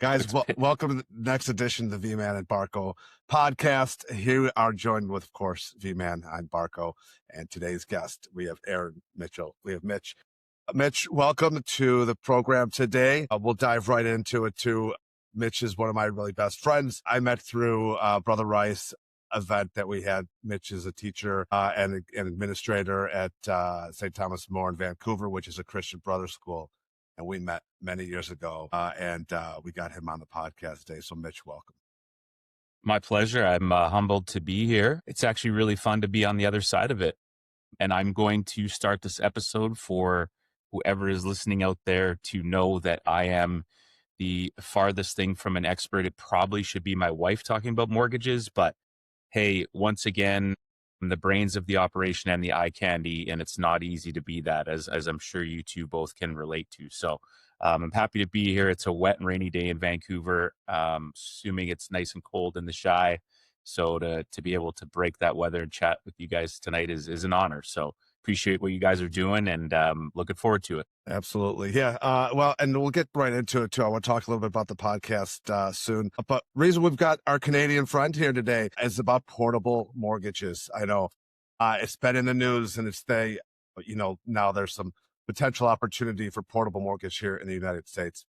Guys, welcome to the next edition of the V-Man and Barko podcast. Here we are joined with, of course, V-Man. I'm Barko, and today's guest, we have Aaron Mitchell. We have Mitch. Mitch, welcome to the program today. We'll dive right into it too. Mitch is one of my really best friends. I met through Brother Rice event that we had. Mitch is a teacher and an administrator at St. Thomas More in Vancouver, which is a Christian brother school. And we met many years ago, and we got him on the podcast today. So, Mitch, welcome. My pleasure. I'm humbled to be here. It's actually really fun to be on the other side of it. And I'm going to start this episode for whoever is listening out there to know that I am the farthest thing from an expert. It probably should be my wife talking about mortgages, but hey, once again, I'm the brains of the operation and the eye candy, and it's not easy to be that, as I'm sure you two both can relate to. So I'm happy to be here. It's a wet and rainy day in Vancouver, assuming it's nice and cold in the Shy. So to be able to break that weather and chat with you guys tonight is an honor. So appreciate what you guys are doing, and looking forward to it. Absolutely. Yeah. Well, and we'll get right into it too. I want to talk a little bit about the podcast soon. But reason we've got our Canadian friend here today is about portable mortgages. I know it's been in the news, and now there's some potential opportunity for portable mortgage here in the United States.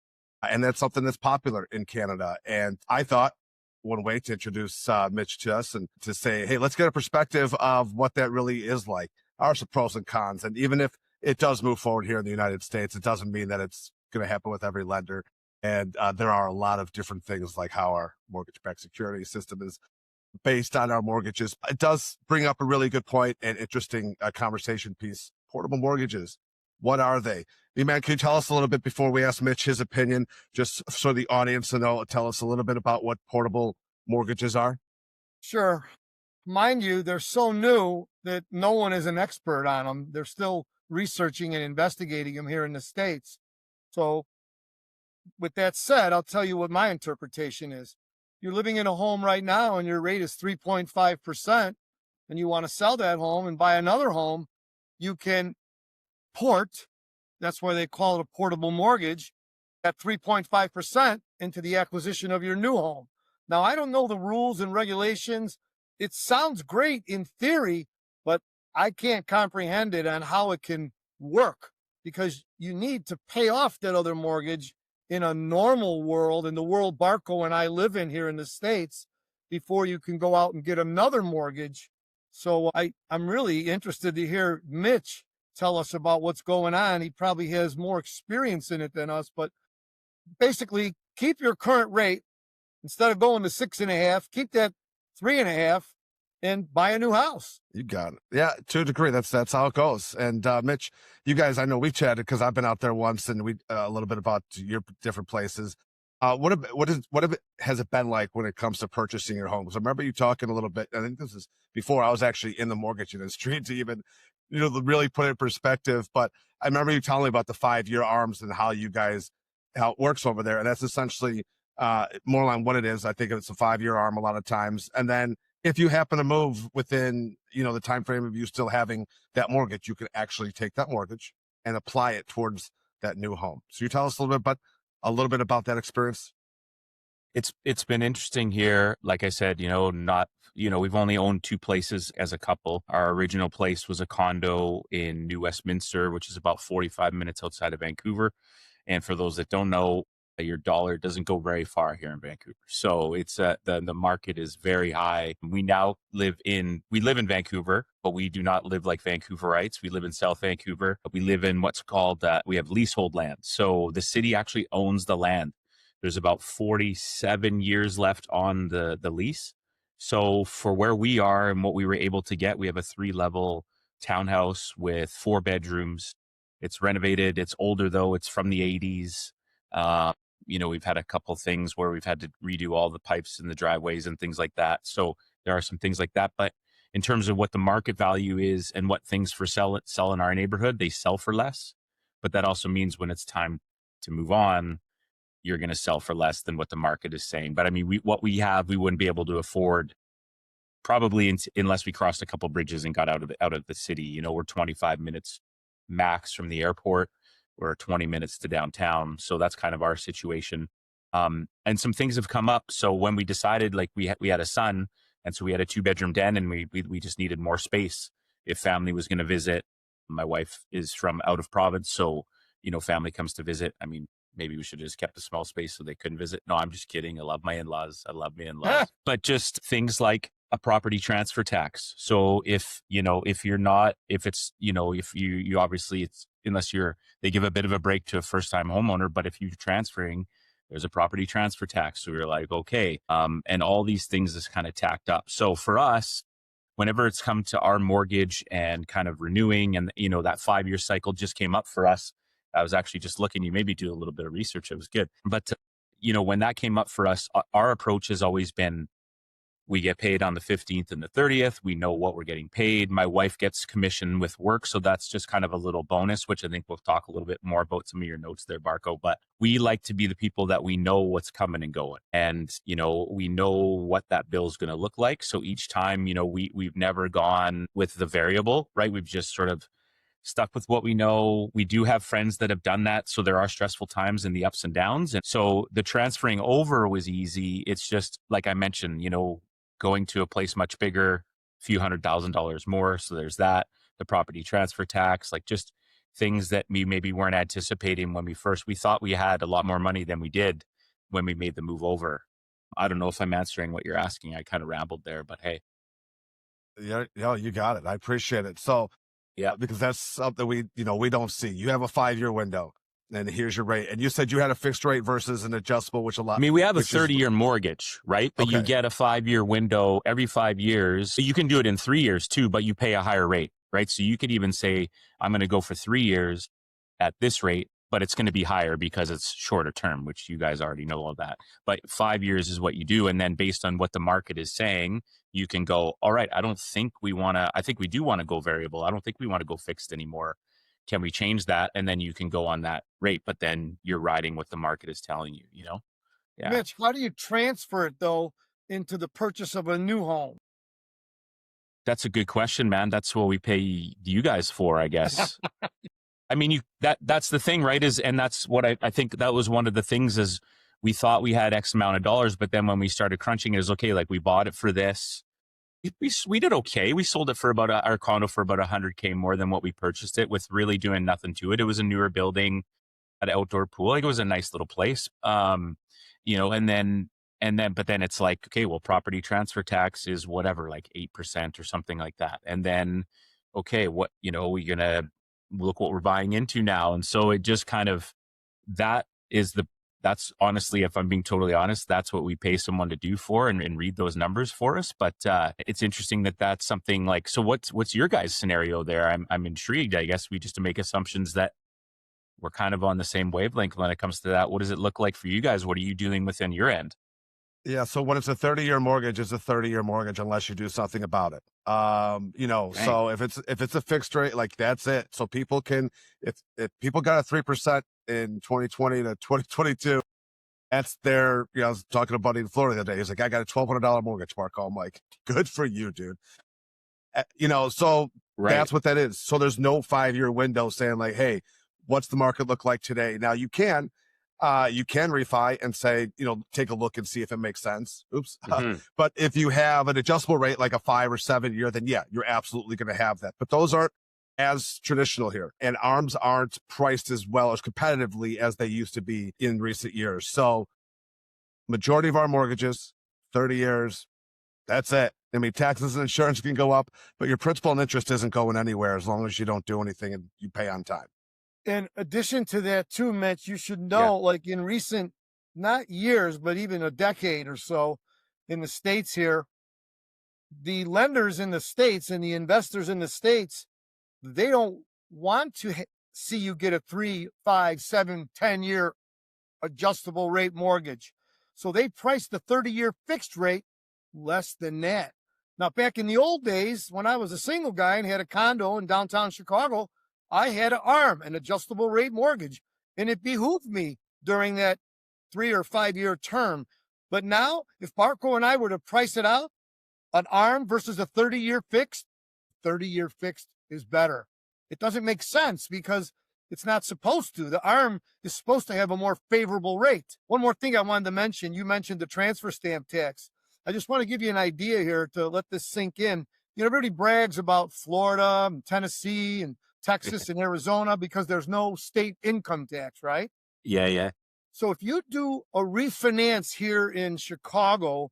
And that's something that's popular in Canada. And I thought one way to introduce Mitch to us and to say, hey, let's get a perspective of what that really is like. Are some pros and cons. And even if it does move forward here in the United States, it doesn't mean that it's going to happen with every lender. And there are a lot of different things like how our mortgage-backed security system is based on our mortgages. It does bring up a really good point and interesting conversation piece. Portable mortgages, what are they? Man, can you tell us a little bit before we ask Mitch his opinion, just so the audience to know, tell us a little bit about what portable mortgages are? Sure. Mind you, they're so new that no one is an expert on them. They're still researching and investigating them here in the States. So with that said, I'll tell you what my interpretation is. You're living in a home right now and your rate is 3.5%, and you want to sell that home and buy another home, you can port, that's why they call it a portable mortgage, at 3.5% into the acquisition of your new home. Now, I don't know the rules and regulations. It sounds great in theory, but I can't comprehend it on how it can work, because you need to pay off that other mortgage in a normal world, in the world Barko and I live in here in the States, before you can go out and get another mortgage. So I'm really interested to hear Mitch tell us about what's going on. He probably has more experience in it than us, but basically keep your current rate. Instead of going to 6.5, keep that 3.5 and buy a new house. You got it. Yeah, to a degree, that's how it goes. And Mitch, you guys, I know we've chatted because I've been out there once, and we a little bit about your different places. What has it been like when it comes to purchasing your homes? I remember you talking a little bit. I think this is before I was actually in the mortgage industry to even really put it in perspective. But I remember you telling me about the 5-year ARMs and how it works over there, and that's essentially more on what it is. I think it's a 5-year ARM a lot of times, and then if you happen to move within, the time frame of you still having that mortgage, you can actually take that mortgage and apply it towards that new home. So you tell us a little bit about that experience. It's been interesting here. Like I said, we've only owned 2 places as a couple. Our original place was a condo in New Westminster, which is about 45 minutes outside of Vancouver. And for those that don't know, your dollar doesn't go very far here in Vancouver. So it's the market is very high. We now live in Vancouver, but we do not live like Vancouverites. We live in South Vancouver. We live in what's called, we have leasehold land. So the city actually owns the land. There's about 47 years left on the lease. So for where we are and what we were able to get, we have a 3-level townhouse with 4 bedrooms. It's renovated. It's older though. It's from the 80s. We've had a couple things where we've had to redo all the pipes in the driveways and things like that. So there are some things like that. But in terms of what the market value is and what things for sell in our neighborhood, they sell for less. But that also means when it's time to move on, you're going to sell for less than what the market is saying. But I mean, what we have, we wouldn't be able to afford probably unless we crossed a couple bridges and got out of the city. We're 25 minutes max from the airport. We're 20 minutes to downtown. So that's kind of our situation. And some things have come up. So when we decided, like we had a son, and so we had a 2-bedroom den, and we just needed more space if family was going to visit. My wife is from out of province, so family comes to visit. I mean, maybe we should have just kept a small space so they couldn't visit. No, I'm just kidding. I love my in-laws. I love my in-laws. But just things like a property transfer tax. So if you're not, if it's, if you obviously, it's, unless they give a bit of a break to a first-time homeowner, but if you're transferring, there's a property transfer tax. So we're like, okay. And all these things is kind of tacked up. So for us, whenever it's come to our mortgage and kind of renewing, and that 5-year cycle just came up for us. I was actually just looking, you maybe do a little bit of research. It was good. But, when that came up for us, our approach has always been, we get paid on the 15th and the 30th. We know what we're getting paid. My wife gets commission with work. So that's just kind of a little bonus, which I think we'll talk a little bit more about some of your notes there, Barko. But we like to be the people that we know what's coming and going. And, we know what that bill is going to look like. So each time, we've never gone with the variable, right? We've just sort of stuck with what we know. We do have friends that have done that. So there are stressful times in the ups and downs. And so the transferring over was easy. It's just, like I mentioned, going to a place much bigger, a few $100,000 more. So there's that, the property transfer tax, like just things that we maybe weren't anticipating when we thought we had a lot more money than we did when we made the move over. I don't know if I'm answering what you're asking. I kind of rambled there, but hey. Yeah, you got it. I appreciate it. So, yeah, because that's something we don't see. You have a 5-year window, and here's your rate. And you said you had a fixed rate versus an adjustable, which a lot. I mean, we have a 30-year mortgage, right? But you Okay. get a 5-year window every 5 years. You can do it in 3 years too, but you pay a higher rate, right? So you could even say, I'm going to go for 3 years at this rate, but it's going to be higher because it's shorter term, which you guys already know all that. But 5 years is what you do. And then based on what the market is saying, you can go, all right, I think we do want to go variable. I don't think we want to go fixed anymore. Can we change that? And then you can go on that rate, but then you're riding what the market is telling you, Yeah. Mitch, how do you transfer it though into the purchase of a new home? That's a good question, man. That's what we pay you guys for, I guess. I mean, that's the thing, right? And that's what I think that was one of the things is we thought we had X amount of dollars, but then when we started crunching it was okay. Like we bought it for this. We did okay. We sold it for about our condo for about $100K more than what we purchased it with, really doing nothing to it. It was a newer building, had an outdoor pool. Like it was a nice little place. And then but then it's like, okay, well, property transfer tax is whatever, like 8% or something like that. And then, okay, what, we're going to look what we're buying into now. And so it just kind of, that's honestly, if I'm being totally honest, that's what we pay someone to do for and read those numbers for us. But it's interesting that that's something like, so what's your guys' scenario there? I'm intrigued. I guess we just to make assumptions that we're kind of on the same wavelength when it comes to that. What does it look like for you guys? What are you doing within your end? Yeah. So when it's a 30-year mortgage, it's a 30-year mortgage unless you do something about it. So if it's a fixed rate, like that's it. So people can, if people got a 3% in 2020 to 2022, that's their, I was talking to a buddy in Florida the other day. He's like, I got a $1,200 mortgage, Barko. I'm like, good for you, dude. So Right. That's what that is. So there's no 5-year window saying like, hey, what's the market look like today? Now you can refi and say, take a look and see if it makes sense. Oops. Mhm. But if you have an adjustable rate, like a 5 or 7 year, then yeah, you're absolutely going to have that. But those aren't as traditional here, and ARMs aren't priced as well as competitively as they used to be in recent years. So majority of our mortgages, 30 years, that's it. I mean, taxes and insurance can go up, but your principal and interest isn't going anywhere as long as you don't do anything and you pay on time. In addition to that too, Mitch, you should know, like in recent, not years, but even a decade or so in the States here, the lenders in the States and the investors in the States, they don't want to see you get a 3, 5, 7, 10-year adjustable rate mortgage. So they price the 30-year fixed rate less than that. Now, back in the old days, when I was a single guy and had a condo in downtown Chicago, I had an ARM, an adjustable rate mortgage, and it behooved me during that 3 or 5 year term. But now, if Barko and I were to price it out, an ARM versus a 30-year fixed, 30-year fixed is better. It doesn't make sense because It's not supposed to. The ARM is supposed to have a more favorable rate. One more thing I wanted to mention, you mentioned the transfer stamp tax. I just want to give you an idea here to let this sink in. You know, everybody brags about Florida and Tennessee and Texas and Arizona because there's no state income tax, right? Yeah. So if you do a refinance here in Chicago,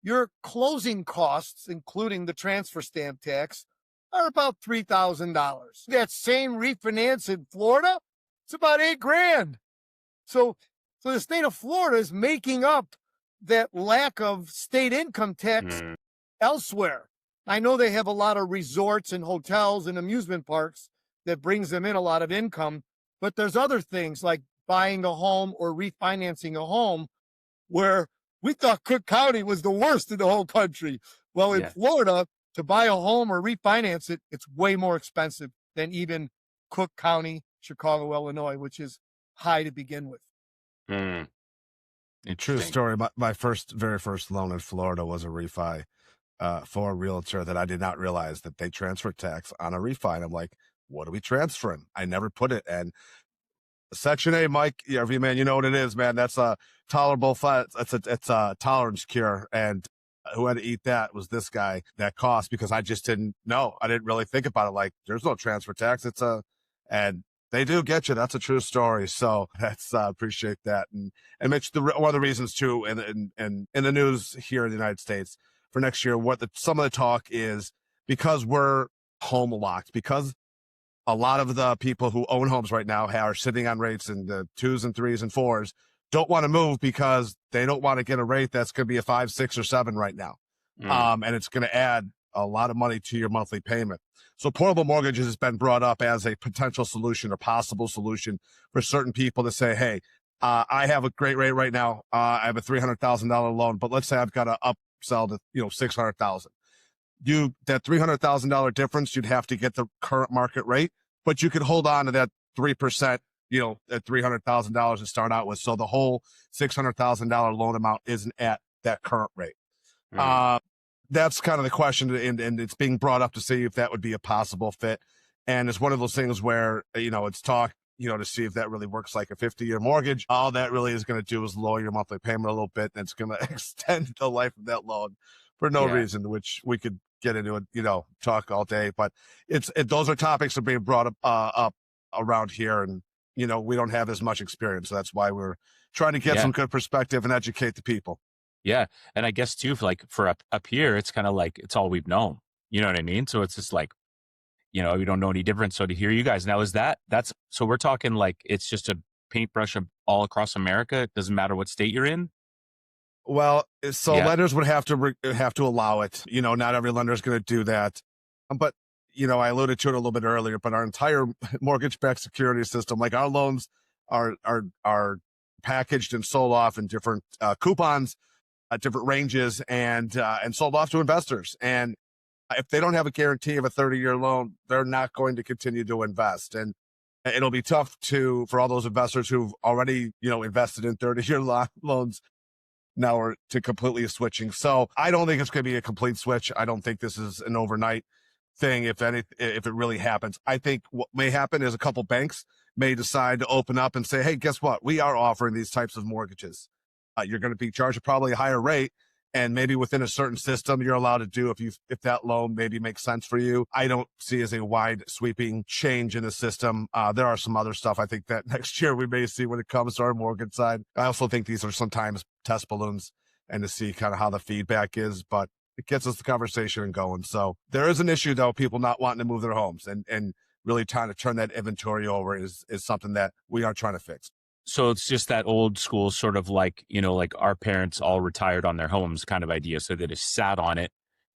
your closing costs, including the transfer stamp tax, are about $3,000. That same refinance in Florida, it's about $8,000. So the state of Florida is making up that lack of state income tax elsewhere. I know they have a lot of resorts and hotels and amusement parks that brings them in a lot of income, but there's other things like buying a home or refinancing a home where we thought Cook County was the worst in the whole country. Well, in Florida, to buy a home or refinance it, it's way more expensive than even Cook County, Chicago, Illinois, which is high to begin with. True story. My very first loan in Florida was a refi for a realtor that I did not realize that they transfer tax on a refi. And I'm like, what are we transferring? I never put it. And Section A, Mike, RV man, you know what it is, man. That's a tolerable flat. It's a tolerance cure. And who had to eat that was this guy that cost, because I just didn't know. I didn't really think about it. Like, there's no transfer tax. And they do get you. That's a true story. So that's, appreciate that. And Mitch, one of the reasons too, in the news here in the United States for next year, some of the talk is because we're home locked, because a lot of the people who own homes right now are sitting on rates in the 2s and 3s and 4s, don't want to move because they don't want to get a rate that's going to be a 5, 6, or 7 right now. And it's going to add a lot of money to your monthly payment. So portable mortgages has been brought up as a potential solution or possible solution for certain people to say, hey, I have a great rate right now. I have a $300,000 loan, but let's say I've got to upsell to, $600,000. That $300,000 difference, you'd have to get the current market rate, but you could hold on to that 3%, at $300,000 to start out with. So the whole $600,000 loan amount isn't at that current rate. That's kind of the question, and it's being brought up to see if that would be a possible fit. And it's one of those things where, it's talk, to see if that really works like a 50-year mortgage. All that really is going to do is lower your monthly payment a little bit, and it's going to extend the life of that loan for no reason, which we could get into it, talk all day. But those are topics that are being brought up around here, and we don't have as much experience. So that's why we're trying to get some good perspective and educate the people. Yeah. And I guess too, for up here, it's kind of like, it's all we've known, you know what I mean? So it's just like, we don't know any different. So to hear you guys now, so we're talking like, it's just a paintbrush all across America. It doesn't matter what state you're in. Well, so lenders would have to allow it. Not every lender is going to do that. But, I alluded to it a little bit earlier, but our entire mortgage-backed security system, like our loans are packaged and sold off in different coupons, different ranges, and sold off to investors. And if they don't have a guarantee of a 30-year loan, they're not going to continue to invest. And it'll be tough for all those investors who've already, invested in 30-year loans now are to completely switching. So I don't think it's going to be a complete switch. I don't think this is an overnight thing. If it really happens, I think what may happen is a couple banks may decide to open up and say, hey, guess what? We are offering these types of mortgages. You're going to be charged probably a higher rate. And maybe within a certain system, you're allowed to do if that loan maybe makes sense for you. I don't see as a wide sweeping change in the system. There are some other stuff I think that next year we may see when it comes to our mortgage side. I also think these are sometimes test balloons and to see kind of how the feedback is, but it gets us the conversation going. So there is an issue though, people not wanting to move their homes and really trying to turn that inventory over is something that we are trying to fix. So it's just that old school sort of like, like our parents all retired on their homes kind of idea. So they just sat on it,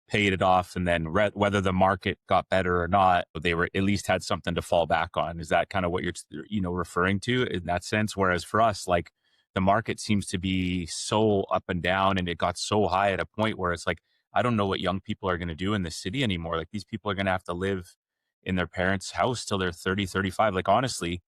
paid it off, and then whether the market got better or not, they were at least had something to fall back on. Is that kind of what you're, referring to in that sense? Whereas for us, like the market seems to be so up and down, and it got so high at a point where it's like, I don't know what young people are going to do in the city anymore. Like these people are going to have to live in their parents' house till they're 30, 35. Like honestly,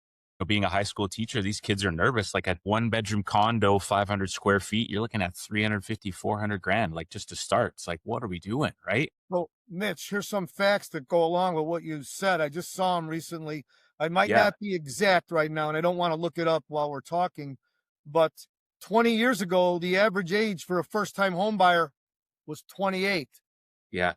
being a high school teacher, these kids are nervous. Like at 1-bedroom condo, 500 square feet, you're looking at 350, 400 grand, like just to start. It's like, what are we doing? Right. Well, Mitch, here's some facts that go along with what you said. I just saw them recently I might Yeah. not be exact right now, and I don't want to look it up while we're talking, but 20 years ago, the average age for a first-time home buyer was 28. Yeah.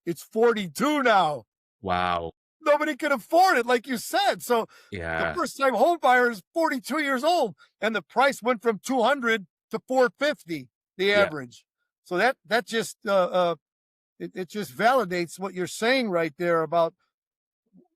It's 42 now. Wow. Nobody can afford it, like you said. So the Yeah. first-time home buyer is 42 years old, and the price went from 200 to 450, the Yeah. average. So that just it just validates what you're saying right there about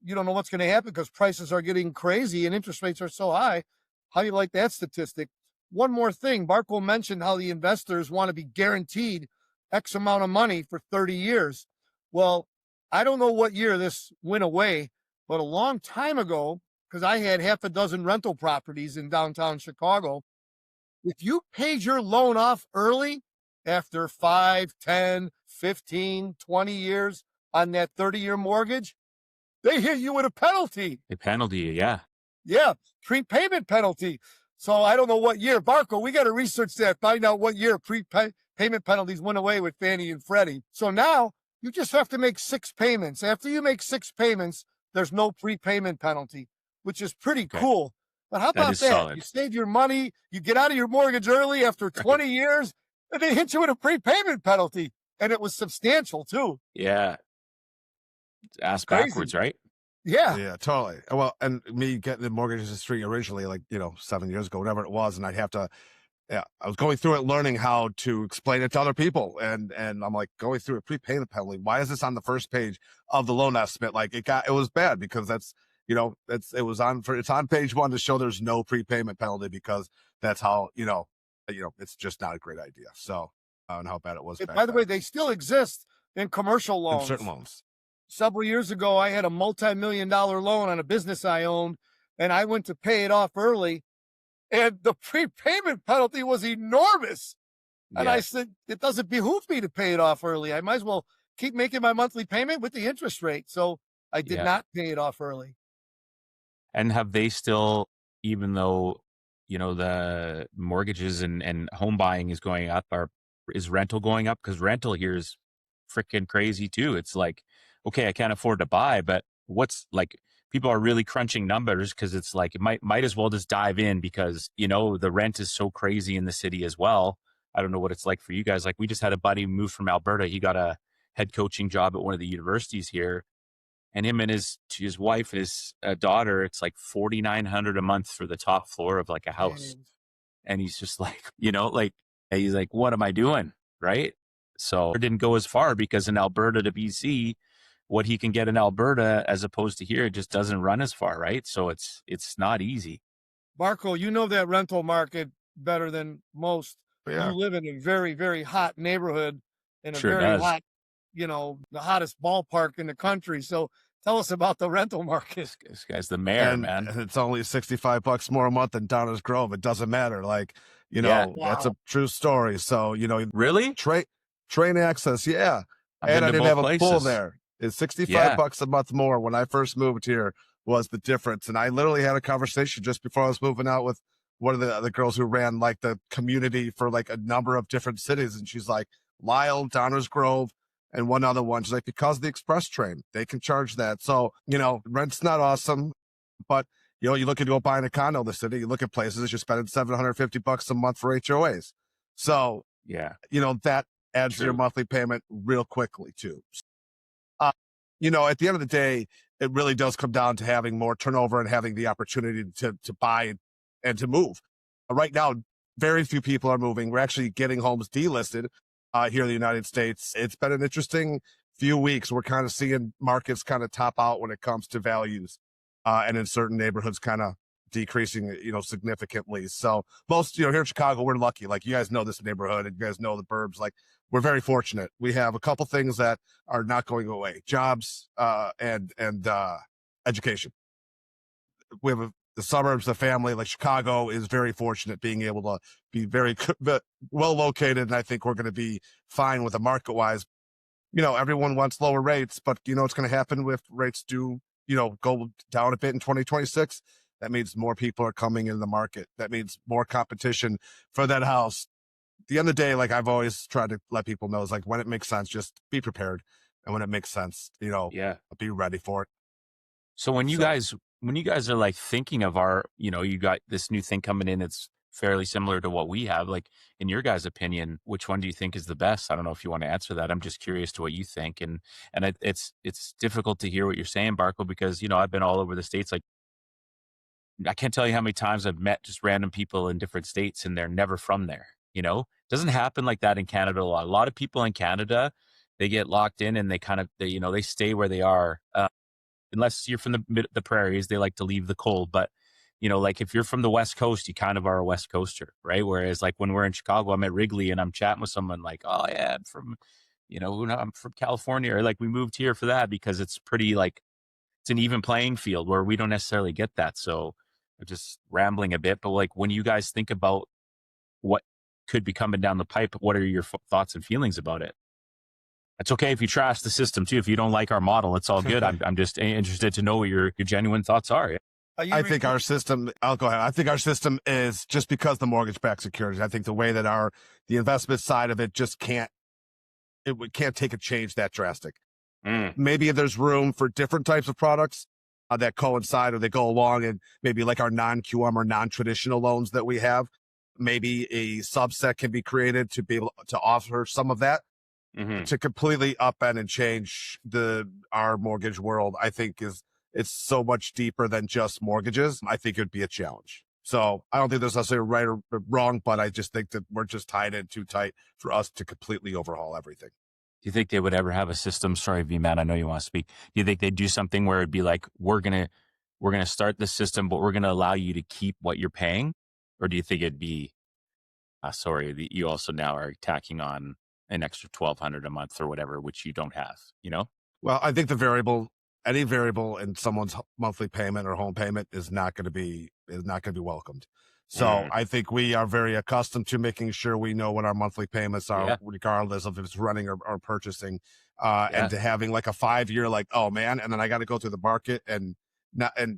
you don't know what's going to happen because prices are getting crazy and interest rates are so high. How do you like that statistic? One more thing, Barko mentioned how the investors want to be guaranteed X amount of money for 30 years. Well, I don't know what year this went away, but a long time ago, because I had half a dozen rental properties in downtown Chicago, if you paid your loan off early after 5, 10, 15, 20 years on that 30-year mortgage, they hit you with a penalty. The penalty. Yeah. Yeah, prepayment penalty. So I don't know what year. Barko, we got to research that, find out what year prepayment penalties went away with Fannie and Freddie. So now you just have to make 6 payments. After you make 6 payments, there's no prepayment penalty, which is pretty Okay. cool. But how That about is that? solid. You save your money, you get out of your mortgage early after 20 years, and they hit you with a prepayment penalty. And it was substantial too. Yeah. Ass Crazy. backwards, right? Yeah. Yeah, totally. Well, and me getting the mortgage industry originally, like, 7 years ago, whatever it was, and I'd have to, yeah, I was going through it, learning how to explain it to other people. And I'm like going through a prepayment penalty. Why is this on the first page of the loan estimate? Like it was bad because it's on page 1 to show there's no prepayment penalty because that's how, it's just not a great idea. So, and how bad it was. By the way, they still exist in commercial loans. In certain loans. Several years ago, I had a multi-million-dollar loan on a business I owned, and I went to pay it off early, and the prepayment penalty was enormous. And I said, it doesn't behoove me to pay it off early. I might as well keep making my monthly payment with the interest rate. So I did not pay it off early. And have they still, even though, the mortgages and home buying is going up, is rental going up? Because rental here is freaking crazy too. It's like, okay, I can't afford to buy, but what's like, people are really crunching numbers because it's like, it might as well just dive in because, the rent is so crazy in the city as well. I don't know what it's like for you guys. Like we just had a buddy move from Alberta. He got a head coaching job at one of the universities here, and him and his wife and his daughter, it's like $4,900 a month for the top floor of like a house. And he's just like, he's like, what am I doing? Right. So it didn't go as far because in Alberta to BC, what he can get in Alberta as opposed to here, it just doesn't run as far. Right. So it's not easy. Barko, you know that rental market better than most. Yeah. You live in a very, very hot neighborhood in a Sure very does. hot, the hottest ballpark in the country. So tell us about the rental market. This guy's the mayor, And man. it's only $65 more a month than Downers Grove. It doesn't matter. Like, that's a true story. So, Really? Train access. Yeah. I've And been I to didn't both have a pool places. there. It's $65 a month more when I first moved here was the difference. And I literally had a conversation just before I was moving out with one of the girls who ran like the community for like a number of different cities. And she's like, Lyle, Downers Grove, and one other one. She's like, because of the express train, they can charge that. So, rent's not awesome, but you look at go buying a condo in the city, you look at places, you're spending $750 a month for HOAs. So, Yeah. that adds to your True. monthly payment real quickly too. At the end of the day, it really does come down to having more turnover and having the opportunity to buy and to move. Right now, very few people are moving. We're actually getting homes delisted here in the United States. It's been an interesting few weeks. We're kind of seeing markets kind of top out when it comes to values, and in certain neighborhoods kind of decreasing, significantly. So most, here in Chicago, we're lucky. Like you guys know this neighborhood and you guys know the burbs. Like we're very fortunate. We have a couple things that are not going away: jobs, and education. We have the suburbs, the family. Like Chicago is very fortunate being able to be very well located, and I think we're going to be fine with the market wise. Everyone wants lower rates, but what's going to happen if rates do go down a bit in 2026? That means more people are coming in the market. That means more competition for that house. At the end of the day, like I've always tried to let people know, is like when it makes sense, just be prepared, and when it makes sense, Yeah. be ready for it. So when you guys When you guys are like thinking of you got this new thing coming in, it's fairly similar to what we have. Like, in your guys' opinion, which one do you think is the best? I don't know if you want to answer that. I'm just curious to what you think. And it's difficult to hear what you're saying, Barko, because I've been all over the states. Like, I can't tell you how many times I've met just random people in different states and they're never from there. Doesn't happen like that in Canada a lot. A lot of people in Canada, they get locked in and they stay where they are. Unless you're from the prairies, they like to leave the cold. But, like if you're from the West Coast, you kind of are a West Coaster, right? Whereas like when we're in Chicago, I'm at Wrigley and I'm chatting with someone like, oh yeah, I'm from California, or like we moved here for that, because it's pretty like, it's an even playing field where we don't necessarily get that. So I'm just rambling a bit, but like when you guys think about what could be coming down the pipe, what are your thoughts and feelings about it? It's okay if you trash the system too. If you don't like our model, it's all good. I'm just interested to know what your genuine thoughts are. I think our system, I'll go ahead. I think our system is just because the mortgage-backed securities. I think the way that the investment side of it just can't take a change that drastic. Maybe there's room for different types of products that coincide or they go along, and maybe like our non-QM or non-traditional loans that we have, maybe a subset can be created to be able to offer some of that. To completely upend and change our mortgage world, I think it's so much deeper than just mortgages. I think it would be a challenge. So I don't think there's necessarily right or wrong, but I just think that we're just tied in too tight for us to completely overhaul everything. Do you think they would ever have a system? Sorry, V-Man, I know you want to speak. Do you think they'd do something where it'd be like, we're gonna start the system, but we're gonna allow you to keep what you're paying? Or do you think it'd be, you also now are tacking on an extra $1,200 a month or whatever, which you don't have, Well, I think any variable in someone's monthly payment or home payment is not going to be welcomed. So I think we are very accustomed to making sure we know what our monthly payments are, regardless of if it's renting or purchasing, and to having like a 5-year, like, oh man, and then I got to go through the market and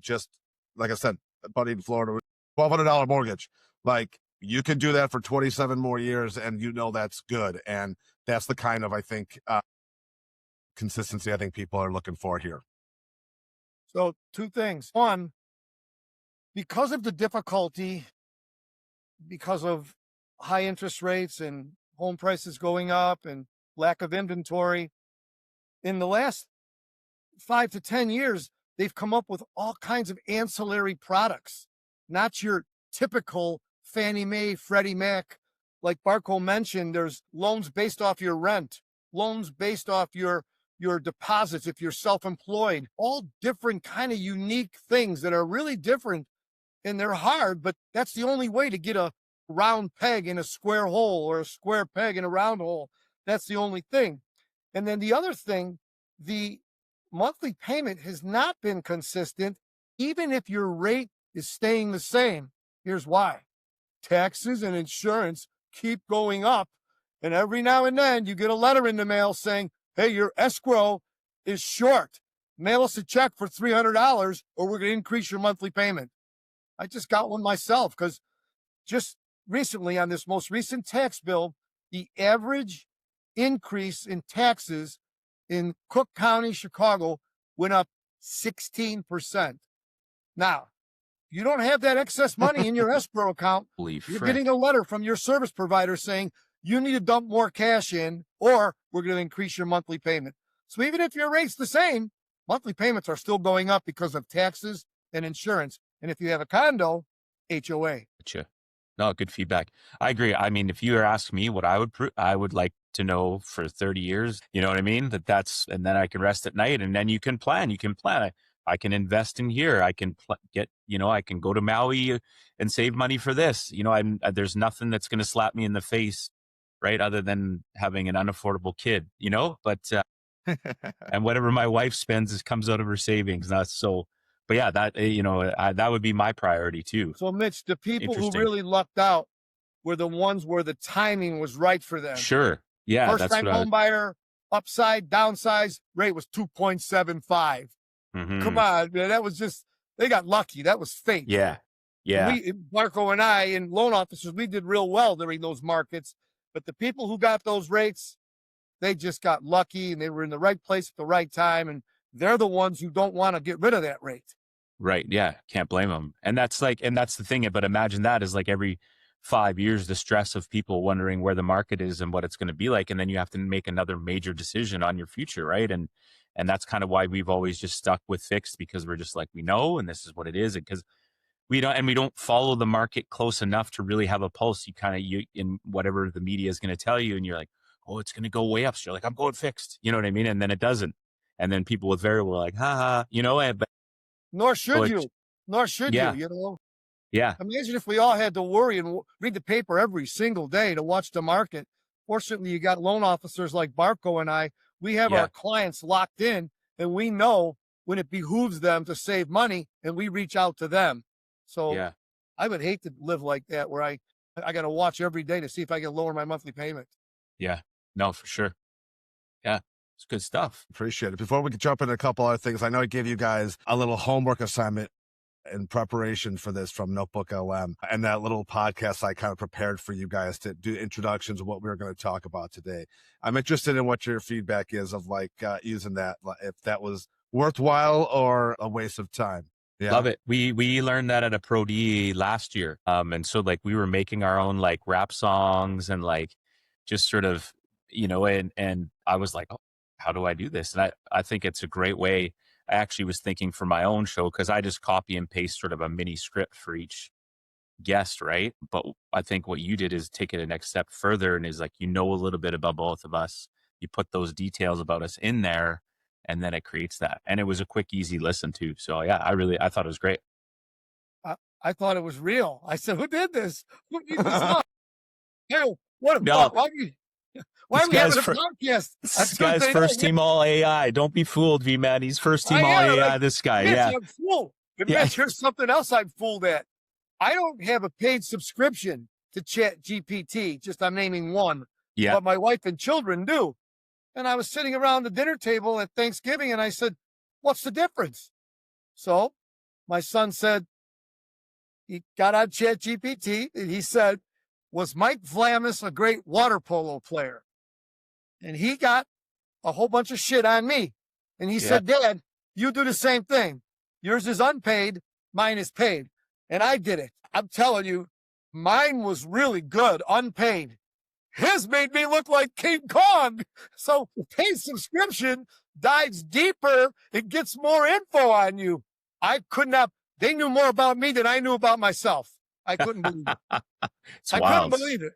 just like I said, buddy in Florida, $1,200 mortgage, like. You can do that for 27 more years and that's good. And that's the kind of, I think, consistency I think people are looking for here. So 2 things. One, because of the difficulty, because of high interest rates and home prices going up and lack of inventory, in the last 5 to 10 years, they've come up with all kinds of ancillary products, not your typical Fannie Mae, Freddie Mac. Like Barko mentioned, there's loans based off your rent, loans based off your deposits if you're self-employed, all different kind of unique things that are really different, and they're hard, but that's the only way to get a round peg in a square hole or a square peg in a round hole. That's the only thing. And then the other thing, the monthly payment has not been consistent, even if your rate is staying the same. Here's why. Taxes and insurance keep going up. And every now and then you get a letter in the mail saying, hey, your escrow is short. Mail us a check for $300 or we're going to increase your monthly payment. I just got one myself because just recently on this most recent tax bill, the average increase in taxes in Cook County, Chicago went up 16%. Now, you don't have that excess money in your escrow account. You're getting a letter from your service provider saying you need to dump more cash in or we're going to increase your monthly payment. So even if your rate's the same, monthly payments are still going up because of taxes and insurance. And if you have a condo, HOA. Gotcha. No, good feedback. I agree. I mean, if you were asking me what I would like to know for 30 years, you know what I mean? And then I can rest at night and then you can plan. I can invest in here. I can I can go to Maui and save money for this. There's nothing that's going to slap me in the face, right? Other than having an unaffordable kid, but, and whatever my wife spends comes out of her savings. But yeah, that, that would be my priority too. So Mitch, the people who really lucked out were the ones where the timing was right for them. Sure. Yeah. First time home buyer, upside, downside rate was 2.75. Come on, man. That was just, they got lucky. That was fate. Yeah. Yeah. Barko and I, and loan officers, we did real well during those markets. But the people who got those rates, they just got lucky and they were in the right place at the right time. And they're the ones who don't want to get rid of that rate. Right. Yeah. Can't blame them. And that's the thing. But imagine that is like every 5 years, the stress of people wondering where the market is and what it's going to be like. And then you have to make another major decision on your future. Right. And that's kind of why we've always just stuck with fixed, because we're just like, we know, and this is what it is. And because we don't follow the market close enough to really have a pulse. You in whatever the media is going to tell you. And you're like, oh, it's going to go way up. So you're like, I'm going fixed. You know what I mean? And then it doesn't. And then people with variable are like, haha, but Nor so should you. Nor should yeah. you, you know. Yeah. Imagine if we all had to worry and read the paper every single day to watch the market. Fortunately, you got loan officers like Barko and I. We have Yeah. our clients locked in, and we know when it behooves them to save money, and we reach out to them. So Yeah. I would hate to live like that, where I got to watch every day to see if I can lower my monthly payment. Yeah. No, for sure. Yeah. It's good stuff. Appreciate it. Before we can jump into a couple other things, I know I gave you guys a little homework assignment in preparation for this from Notebook LM, and that little podcast I kind of prepared for you guys to do introductions of what we were going to talk about today. I'm interested in what your feedback is of using that, if that was worthwhile or a waste of time. Yeah. Love it. We learned that at a Pro D last year. And so like we were making our own like rap songs and like just sort of, and I was like, oh, how do I do this? And I think it's a great way. I actually was thinking for my own show, because I just copy and paste sort of a mini script for each guest, right? But I think what you did is take it a next step further, and is like, a little bit about both of us. You put those details about us in there, and then it creates that. And it was a quick, easy listen to. So yeah, I thought it was great. I thought it was real. I said, who did this? Who made this up? Hey, what a No. why are we having a podcast? This guy's first team all AI. Don't be fooled, V-Man. He's first team all AI, this guy. Mitch, yeah. I'm fooled. But Yeah. Mitch, here's something else I'm fooled at. I don't have a paid subscription to ChatGPT. Just I'm naming one. Yeah. But my wife and children do. And I was sitting around the dinner table at Thanksgiving, and I said, what's the difference? So my son said, he got on ChatGPT, and he said, was Mike Vlamis a great water polo player? And he got a whole bunch of shit on me. And he said, Dad, you do the same thing. Yours is unpaid. Mine is paid. And I did it. I'm telling you, mine was really good, unpaid. His made me look like King Kong. So paid subscription dives deeper. It gets more info on you. They knew more about me than I knew about myself. I couldn't believe it. Couldn't believe it.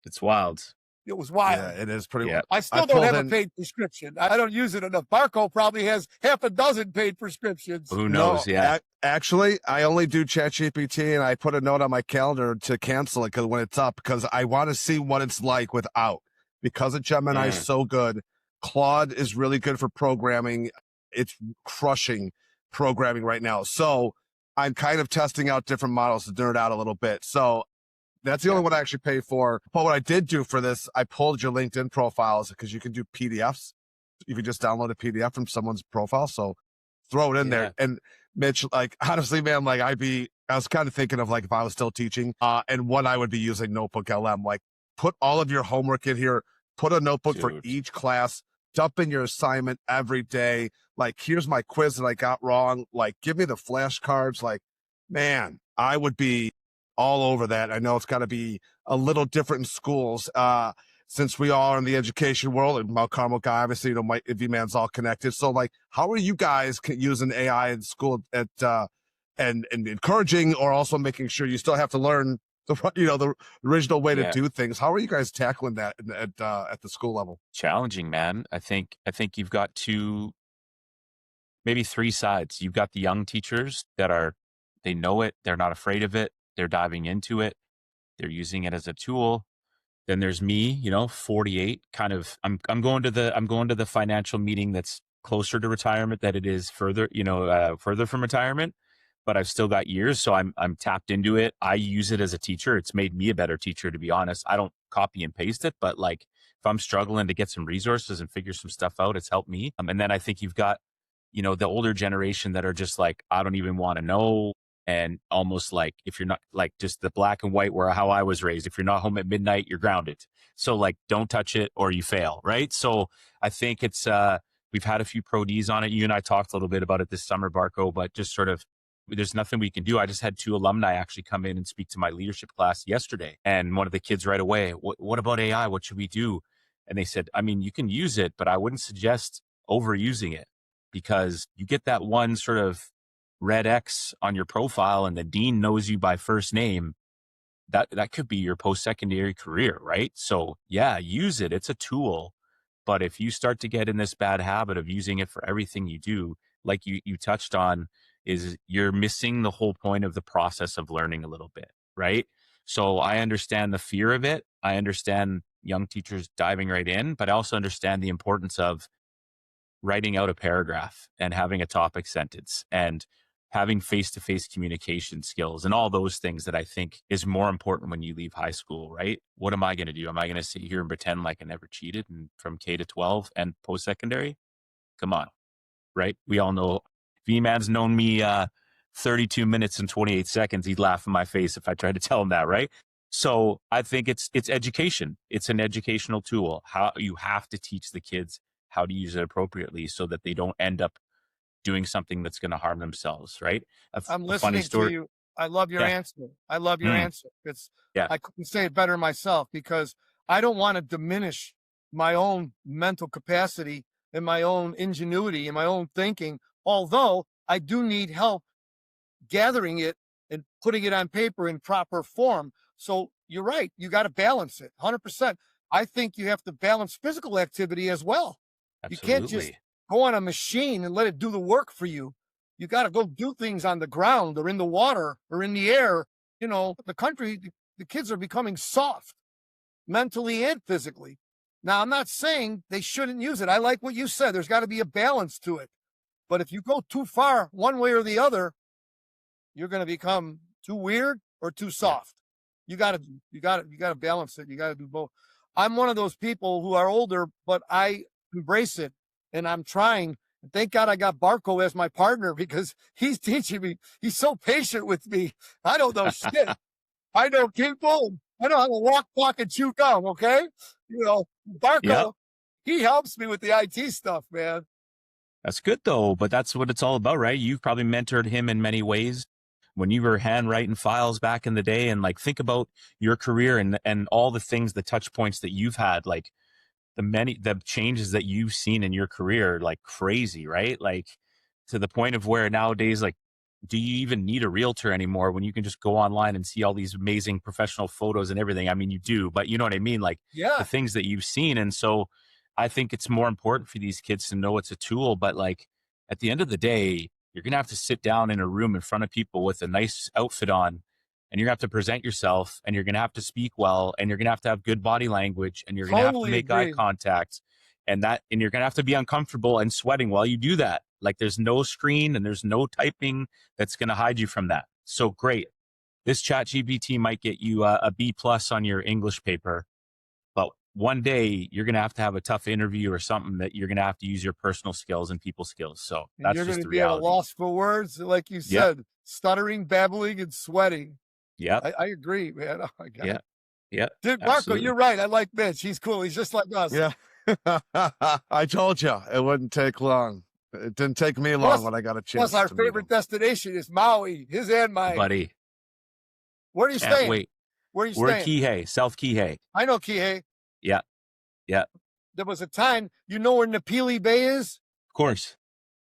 It's wild. It was wild. Yeah, it is pretty. Yeah. I still don't have a paid prescription. I don't use it enough. Barko probably has half a dozen paid prescriptions. Who knows? No, yeah. Actually, I only do ChatGPT, and I put a note on my calendar to cancel it when it's up, because I want to see what it's like without. Because of Gemini is so good. Claude is really good for programming. It's crushing programming right now. So I'm kind of testing out different models to nerd out a little bit. So that's the only one I actually pay for. But what I did do for this, I pulled your LinkedIn profiles, because you can do PDFs. You can just download a PDF from someone's profile. So throw it in there. And Mitch, like, honestly, man, like I was kind of thinking of like if I was still teaching and what I would be using Notebook LM, like put all of your homework in here, put a notebook for each class, dump in your assignment every day. Like, here's my quiz that I got wrong. Like, give me the flashcards. Like, man, I would be all over that. I know it's got to be a little different in schools, since we all are in the education world, and Mount Carmel guy, obviously, my V-Man's all connected. So like, how are you guys using AI in school and encouraging, or also making sure you still have to learn the original way to do things? How are you guys tackling that at the school level? Challenging, man. I think you've got maybe three sides. You've got the young teachers that they know it. They're not afraid of it. They're diving into it. They're using it as a tool. Then there's me, 48, kind of, I'm going to the financial meeting that's closer to retirement than it is further from retirement, but I've still got years. So I'm tapped into it. I use it as a teacher. It's made me a better teacher, to be honest. I don't copy and paste it, but like if I'm struggling to get some resources and figure some stuff out, it's helped me. And then I think you've got, the older generation that are just like, I don't even want to know. And almost like, if you're not like just the black and white how I was raised, if you're not home at midnight, you're grounded. So like, don't touch it or you fail. Right. So I think it's, we've had a few Pro Ds on it. You and I talked a little bit about it this summer, Barko, but just sort of there's nothing we can do. I just had 2 alumni actually come in and speak to my leadership class yesterday. And one of the kids right away, what about AI? What should we do? And they said, I mean, you can use it, but I wouldn't suggest overusing it, because you get that one sort of red X on your profile and the dean knows you by first name. That could be your post-secondary career, right? So yeah, use it. It's a tool. But if you start to get in this bad habit of using it for everything you do, like you touched on, is you're missing the whole point of the process of learning a little bit, right? So I understand the fear of it. I understand young teachers diving right in, but I also understand the importance of writing out a paragraph and having a topic sentence and having face-to-face communication skills and all those things that I think is more important when you leave high school, right? What am I going to do? Am I going to sit here and pretend like I never cheated and from K to 12 and post-secondary? Come on, right? We all know V-Man's known me 32 minutes and 28 seconds. He'd laugh in my face if I tried to tell him that, right? So I think it's education. It's an educational tool. How you have to teach the kids how to use it appropriately so that they don't end up doing something that's going to harm themselves, right? I'm A listening funny story. to you. I love your Yeah. answer. I love your answer. Yeah. I couldn't say it better myself, because I don't want to diminish my own mental capacity and my own ingenuity and my own thinking, although I do need help gathering it and putting it on paper in proper form. So you're right. You got to balance it 100%. I think you have to balance physical activity as well. Absolutely. You can't just go on a machine and let it do the work for you. You got to go do things on the ground or in the water or in the air. You know, the kids are becoming soft mentally and physically. Now, I'm not saying they shouldn't use it. I like what you said. There's got to be a balance to it. But if you go too far one way or the other, you're going to become too weird or too soft. You got to balance it. You got to do both. I'm one of those people who are older, but I embrace it. And I'm trying. Thank God I got Barko as my partner, because he's teaching me. He's so patient with me. I don't know shit. I know people. I know how to walk, talk, and chew gum. Okay, you know, Barko. He helps me with the IT stuff, man. That's good though, but that's what it's all about, right? You've probably mentored him in many ways when you were handwriting files back in the day, and like think about your career and all the things, the touch points that you've had, like the changes that you've seen in your career, like crazy, right? Like to the point of where nowadays, like, do you even need a realtor anymore when you can just go online and see all these amazing professional photos and everything? I mean, you do, but you know what I mean? Like the things that you've seen. And so I think it's more important for these kids to know it's a tool, but like at the end of the day, you're going to have to sit down in a room in front of people with a nice outfit on, and you're going to have to present yourself, and you're going to have to speak well, and you're going to have good body language, and you're going to have to make eye contact, and you're going to have to be uncomfortable and sweating while you do that. Like there's no screen and there's no typing that's going to hide you from that. So great. This ChatGPT might get you a B+ on your English paper, but one day you're going to have a tough interview or something that you're going to have to use your personal skills and people skills. So that's you're just going the to be at a reality. loss for words, like you said, stuttering, babbling, and sweating. Yeah, I agree, man. Oh my God. Yeah. Dude, Barko, you're right. I like Mitch. He's cool. He's just like us. Yeah. I told you it wouldn't take long. It didn't take me long when I got a chance. Plus, our to meet favorite him. destination is Maui. His and mine. Buddy. Where are you Can't staying? wait. Where are you We're staying? Kihei, South Kihei. I know Kihei. Yeah. There was a time, you know where Napili Bay is? Of course.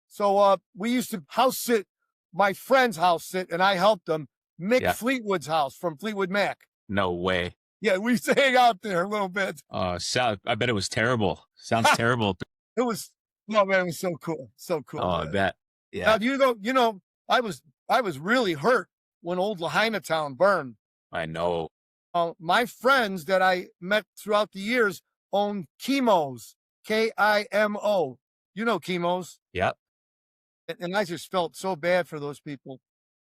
So we used to house sit, my friend's house sit, and I helped him. Mick Fleetwood's house from Fleetwood Mac. No way. Yeah, we used to hang out there a little bit. I bet it was terrible. Sounds terrible. It was, no man, it was so cool. So cool. Oh, man. I bet. Yeah. Now, you know, I was really hurt when old Lahaina Town burned. I know. My friends that I met throughout the years own Chemos, Kimo. You know Chemos. Yep. And I just felt so bad for those people.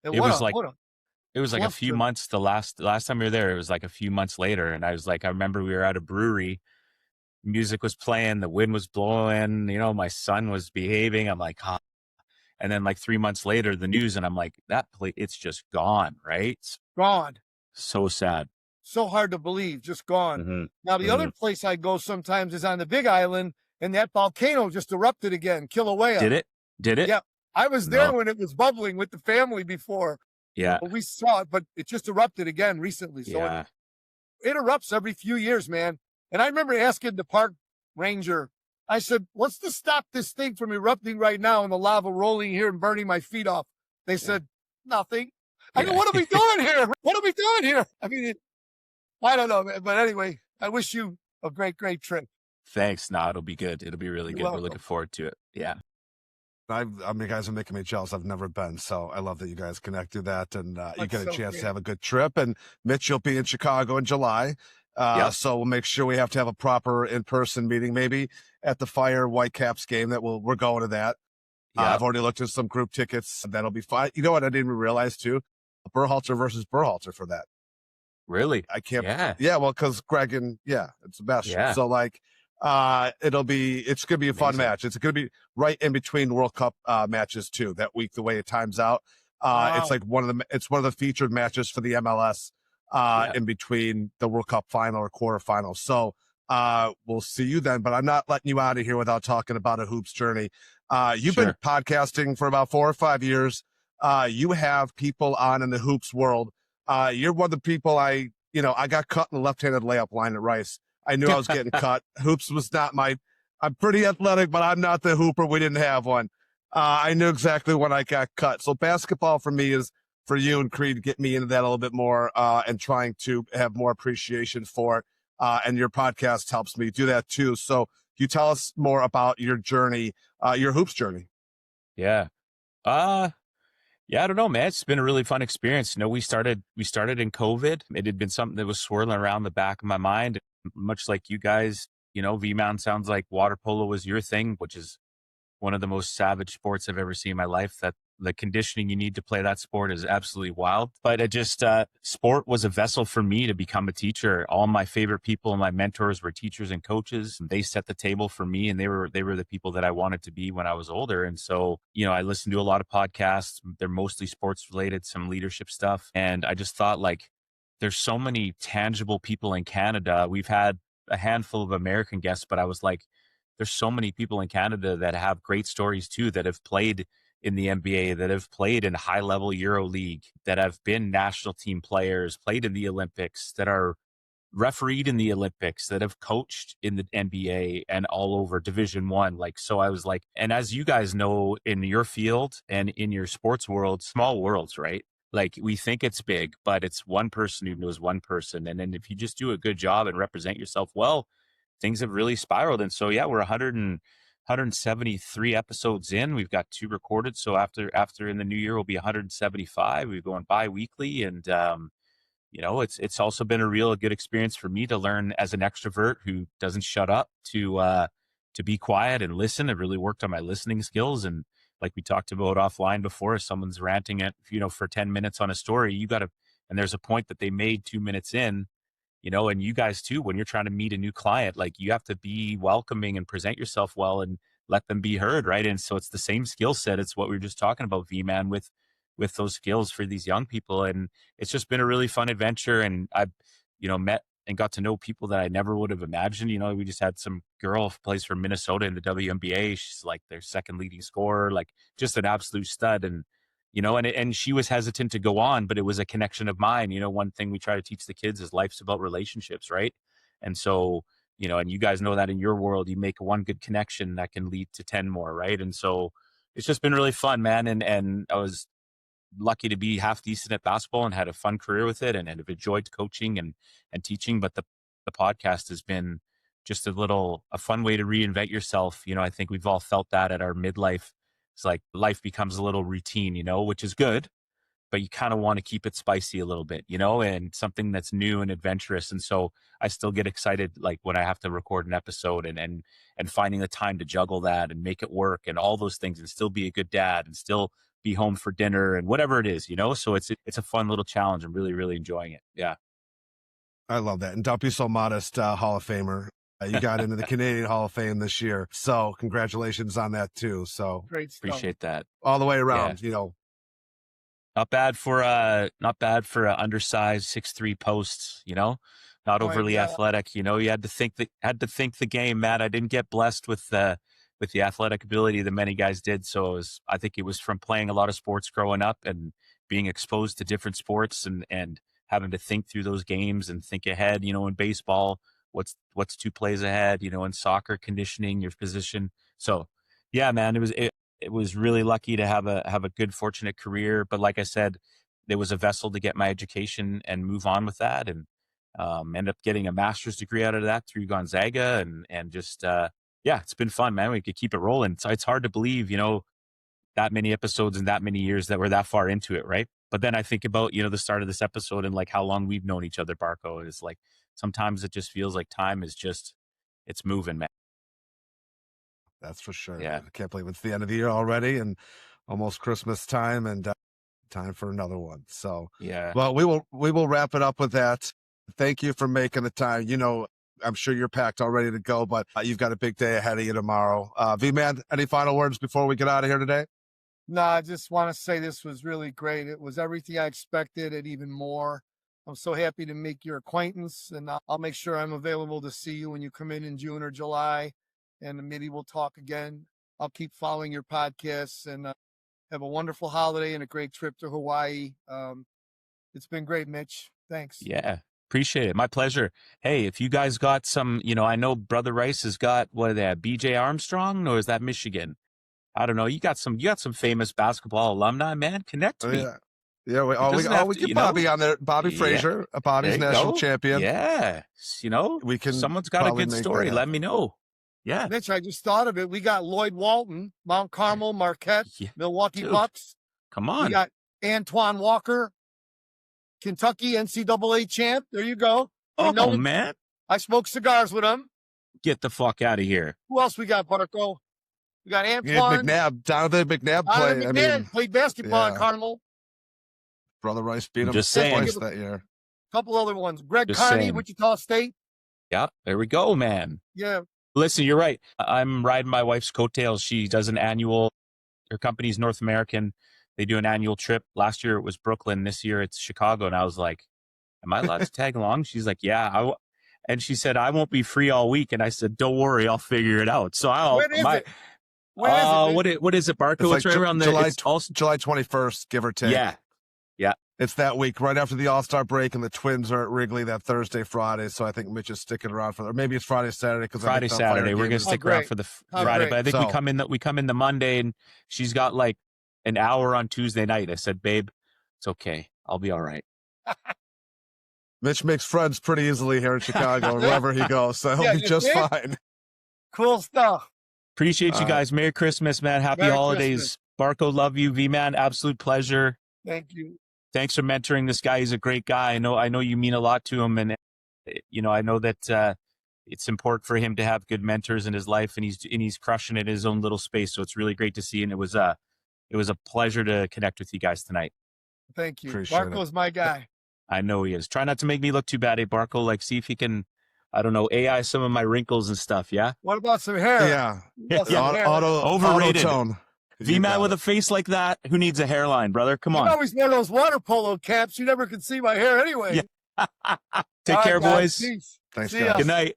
And It was like a fluff few trip. months. The last time we were there, it was like a few months later, and I remember we were at a brewery. Music was playing, the wind was blowing. You know, my son was behaving. I'm like, huh. And then like 3 months later, the news, and I'm like, that place, it's just gone, right? Gone. So sad. So hard to believe, just gone. Mm-hmm. Now, the other place I go sometimes is on the Big Island, and that volcano just erupted again, Kilauea. Did it? Yeah. I was there No. when it was bubbling with the family before. Yeah. We saw it, but it just erupted again recently. So Yeah. it erupts every few years, man. And I remember asking the park ranger, I said, what's to stop this thing from erupting right now and the lava rolling here and burning my feet off? They said, nothing. I go, Yeah. what are we doing here? What are we doing here? I mean, I don't know, man. But anyway, I wish you a great, great trip. Thanks. No, it'll be good. It'll be really You're good. We're welcome. looking forward to it. Yeah. I mean, you guys are making me jealous. I've never been, so I love that you guys connect through that, and you That's get a so chance great. to have a good trip. And Mitch, you'll be in Chicago in July, Yep. so we'll make sure we have to have a proper in-person meeting, maybe at the Fire Whitecaps game. We're going to that. Yeah. I've already looked at some group tickets. That'll be fine. You know what? I didn't even realize too, Berhalter versus Berhalter for that. Really? I can't. Yeah. Yeah, well, because Greg and it's Sebastian. Yeah. So like, it's gonna be a fun Amazing. match. It's gonna be right in between World Cup matches too. That week, the way it times out, Wow. it's like one of the featured matches for the MLS Yeah. in between the World Cup final or quarterfinal. So we'll see you then. But I'm not letting you out of here without talking about a hoops journey. You've been Sure. podcasting for about 4 or 5 years. You have people on in the hoops world. You're one of the people I got cut in the left-handed layup line at Rice. I knew I was getting cut. Hoops was not I'm pretty athletic, but I'm not the hooper. We didn't have one. I knew exactly when I got cut. So basketball for me is for you and Creed to get me into that a little bit more, and trying to have more appreciation for it. And your podcast helps me do that too. So you tell us more about your journey, your hoops journey. Yeah. Yeah, I don't know, man. It's been a really fun experience. We started in COVID. It had been something that was swirling around the back of my mind. Much like you guys, V-Mound sounds like water polo was your thing, which is one of the most savage sports I've ever seen in my life. That the conditioning you need to play that sport is absolutely wild. But it just, sport was a vessel for me to become a teacher. All my favorite people and my mentors were teachers and coaches. They set the table for me, and they were the people that I wanted to be when I was older. And so, I listened to a lot of podcasts. They're mostly sports related, some leadership stuff. And I just thought, like, there's so many tangible people in Canada. We've had a handful of American guests, but I was like, there's so many people in Canada that have great stories too, that have played in the NBA, that have played in high level Euro League, that have been national team players, played in the Olympics, that are refereed in the Olympics, that have coached in the NBA and all over Division One. Like, so I was like, and as you guys know, in your field and in your sports world, small worlds, right? Like, we think it's big, but it's one person who knows one person. And then if you just do a good job and represent yourself well, things have really spiraled. And so, yeah, we're 173 episodes in. We've got 2 recorded. So after in the new year, we'll be 175. We're going bi-weekly. And, it's also been a real good experience for me to learn as an extrovert who doesn't shut up to be quiet and listen. I've really worked on my listening skills. And like we talked about offline before, if someone's ranting for 10 minutes on a story, and there's a point that they made 2 minutes in, and you guys too, when you're trying to meet a new client, like, you have to be welcoming and present yourself well and let them be heard. Right. And so it's the same skill set. It's what we were just talking about, V-Man, with those skills for these young people. And it's just been a really fun adventure. And I've, met and got to know people that I never would have imagined. We just had some girl who plays for Minnesota in the WNBA. She's like their second leading scorer, like just an absolute stud. And, and she was hesitant to go on, but it was a connection of mine. One thing we try to teach the kids is life's about relationships, right? And so, and you guys know that in your world, you make one good connection that can lead to 10 more, right? And so it's just been really fun, man. And I was lucky to be half decent at basketball and had a fun career with it, and have enjoyed coaching and teaching. But the podcast has been just a fun way to reinvent yourself. I think we've all felt that at our midlife. It's like life becomes a little routine, which is good, but you kind of want to keep it spicy a little bit, and something that's new and adventurous. And so I still get excited, like when I have to record an episode and finding the time to juggle that and make it work and all those things, and still be a good dad and still be home for dinner and whatever it is, so it's a fun little challenge. I'm really, really enjoying it. Yeah. I love that. And don't be so modest, Hall of Famer. You got into the Canadian Hall of Fame this year. So congratulations on that too. So Great stuff. Appreciate that. all the way around, Not bad for a undersized 6'3" post, not Oh, overly yeah. athletic. You had to think the game, Matt. I didn't get blessed with the with the athletic ability that many guys did. So I think it was from playing a lot of sports growing up and being exposed to different sports and having to think through those games and think ahead, in baseball, what's two plays ahead, in soccer, conditioning, your position. So yeah, man, it was really lucky to have a good, fortunate career. But like I said, there was a vessel to get my education and move on with that, and end up getting a master's degree out of that through Gonzaga, and just yeah, it's been fun, man. We could keep it rolling. So it's hard to believe, that many episodes and that many years that we're that far into it, right? But then I think about, the start of this episode and like how long we've known each other, Barko. It's like sometimes it just feels like time is it's moving, man. That's for sure. Yeah. I can't believe it's the end of the year already and almost Christmas time, and time for another one. So Yeah. well, we will wrap it up with that. Thank you for making the time. I'm sure you're packed all ready to go, but you've got a big day ahead of you tomorrow. V-Man, any final words before we get out of here today? No, I just want to say this was really great. It was everything I expected and even more. I'm so happy to make your acquaintance, and I'll make sure I'm available to see you when you come in June or July, and maybe we'll talk again. I'll keep following your podcasts, and have a wonderful holiday and a great trip to Hawaii. It's been great, Mitch. Thanks. Yeah. Appreciate it. My pleasure. Hey, if you guys got some, I know Brother Rice has got, what are they, BJ Armstrong, or is that Michigan? I don't know. You got some famous basketball alumni, man. Connect me. Yeah. We get Bobby on there. Bobby Frazier, Bobby's national champion. Yeah. We can. Someone's got a good story. Let me know. Yeah. Mitch, I just thought of it. We got Lloyd Walton, Mount Carmel, Marquette, Milwaukee Bucks. Come on. We got Antoine Walker, Kentucky NCAA champ. There you go. Oh, man. I smoked cigars with him. Get the fuck out of here. Who else we got, Barko? We got Antoine. Donovan McNabb played basketball at Carmel. Brother Rice beat him Just twice that year. A couple other ones. Greg Carney, Wichita State. Yeah, there we go, man. Yeah. Listen, you're right. I'm riding my wife's coattails. She does her company's North American. They do an annual trip. Last year it was Brooklyn. This year it's Chicago. And I was like, am I allowed to tag along? She's like, yeah. And she said, I won't be free all week. And I said, don't worry, I'll figure it out. So When is it? What is it, Barko? It's right around July 21st, give or take. Yeah. It's that week right after the All-Star break, and the Twins are at Wrigley that Thursday, Friday. So I think Mitch is sticking around or maybe it's Friday, Saturday. Friday, Saturday. We're going to stick around for the Friday, but I think we come in the Monday, and she's got like an hour on Tuesday night. I said, babe, it's okay. I'll be all right. Mitch makes friends pretty easily here in Chicago, wherever he goes, so he'll be just fine. Cool stuff. Appreciate you guys. Merry Christmas, man. Happy holidays. Christmas. Barko, love you. V-Man, absolute pleasure. Thank you. Thanks for mentoring this guy. He's a great guy. I know you mean a lot to him, and I know that it's important for him to have good mentors in his life, and he's crushing it in his own little space. So it's really great to see, and it was a pleasure to connect with you guys tonight. Thank you. Barko's my guy. I know he is. Try not to make me look too bad, Barko. Like, see if he can, I don't know, AI some of my wrinkles and stuff. Yeah. What about some hair? Yeah. Overrated. Auto-tone. V-Man with a face like that, who needs a hairline, brother? Come on. You always wear those water polo caps. You never could see my hair anyway. Yeah. Take care, boys. Peace. Thanks, See guys. ya. Good night.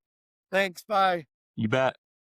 Thanks. Bye. You bet.